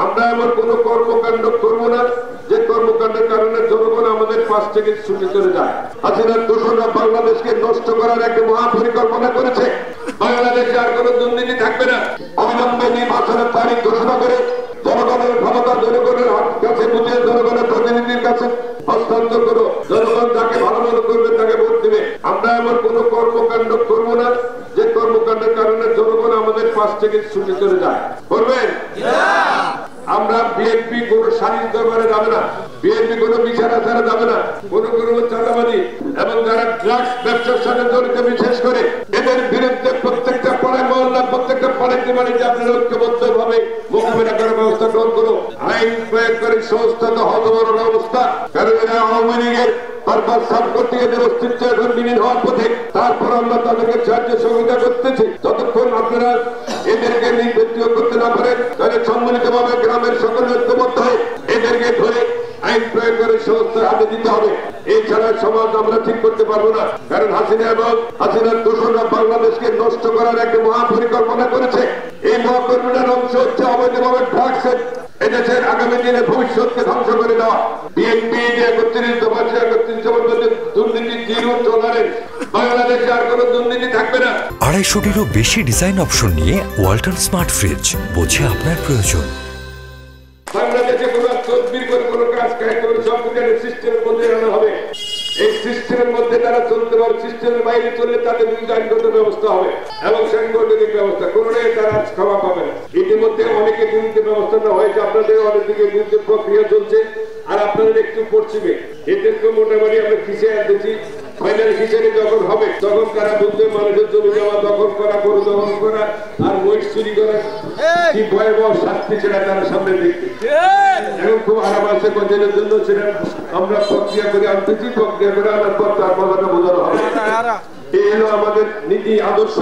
আমরা এমন কোন কর্মকাণ্ড করব না যে কর্মকাণ্ডের কারণে জনগণ আমাদের পাশ থেকে ছুটে চলে যায়। হাসিনার দোষররা বাংলাদেশকে নষ্ট করার একটা মহাপরিকল্পনা করেছে। বাংলাদেশে আর কোন দুর্নীতি থাকবে না। অবিলম্বে নির্বাচনের তারিখ ঘোষণা করে জনগণের ক্ষমতা জনগণের কাছে বুঝিয়ে জনগণের প্রতিনিধির কাছে হস্তান্তর করো। জনগণ যাকে ভালো মনে করবে তাকে ভোট দিবে। আমরা এমন কোন কর্মকাণ্ড করব না যে কর্মকাণ্ডের কারণে জনগণ আমাদের পাশ থেকে ছুটে চলে যায়। করবেন? আমরা বিএনপি কোন সালিশ দরবারে যাবে না, বিএনপি কোন বিচার আচারে যাবে না, কোন চাঁদাবাদী এবং যারা ড্রাগস ব্যবসার সাথে জড়িত বিশেষ করে এদের বিরুদ্ধে প্রত্যেকটা পাড়ায় মহল্লা প্রত্যেকটা পাড়াতে বাড়িতে আপনারা ঐক্যবদ্ধ ভাবে মোকাবিলা করার ব্যবস্থা গ্রহণ করুন। আইন প্রয়োগ করে সংস্থা তো হতবরণ অবস্থা, কারণ এরা আওয়ামী লীগের বারবার সাফ করতে এদের অস্তিত্ব এখন বিলীন হওয়ার পথে। তারপর আমরা তাদেরকে সাহায্য সহযোগিতা করতেছি। যতক্ষণ আপনারা এদেরকে নির্বৃত্তীয় করতে না পারেন তাহলে সম্মিলিত ভাবে গ্রামের সকলে ঐক্যবদ্ধ হয়ে এদেরকে ধরে আইন প্রয়োগ করে সংস্থার হাতে দিতে হবে। এছাড়া সমাজ আমরা ঠিক করতে পারবো না, কারণ হাসিনা এবং হাসিনার দোষররা বাংলাদেশকে নষ্ট করার একটা মহাপরিকল্পনা করেছে। এই মহাপরিকল্পনার অংশ হচ্ছে অবৈধভাবে ড্রাগসের এদেশের আগামী দিনে ভবিষ্যৎকে ধ্বংস করে দেওয়া। বিএনপি যে 31 দফা 31 দফার দুর্নীতি জিরো টলারেন্স, বাংলাদেশে আর কোনো দুর্নীতি থাকবে না। 250-টিরও বেশি ডিজাইন অপশন নিয়ে ওয়ালটন স্মার্ট ফ্রিজ, বোঝে আপনার প্রয়োজন। বাংলাদেশে কোনো তদবির করে কোনো কাজ কায়দা করে সব সিস্টেমের মধ্যে আনা হবে। এই সিস্টেমের মধ্যে তারা চলতে পারে, সিস্টেমের বাইরে চললে তাদের বিরুদ্ধে আইনগত ব্যবস্থা হবে এবং সাংগঠনিক ব্যবস্থা কোনোটাই তারা ক্ষমা পাবে না। ইতিমধ্যে অনেকে বিরুদ্ধে ব্যবস্থা নেওয়া হয়েছে, আপনাদের অনেকদিকে বিরুদ্ধে প্রক্রিয়া চলছে আর আপনাদের একটু পড়ছিবে। এদেরকে মোটামুটি আমরা খিসে আনতেছি। ফাইনাল খিচেড়ি যখন হবে তখন তারা বুঝবে মানুষের জমি জমা দখল করা, গরু দখল করা আর ওয়েট চুরি করা কি ভয়াবহ শাস্তি সেটা তারা সামনে দেখবে। এখন খুব আরাম আছে কদিনের জন্য সেটা আমরা প্রক্রিয়া করে আনতেছি। প্রক্রিয়া করে আনার পর তার কথাটা বোঝানো হবে। এই হলো আমাদের নীতি আদর্শ।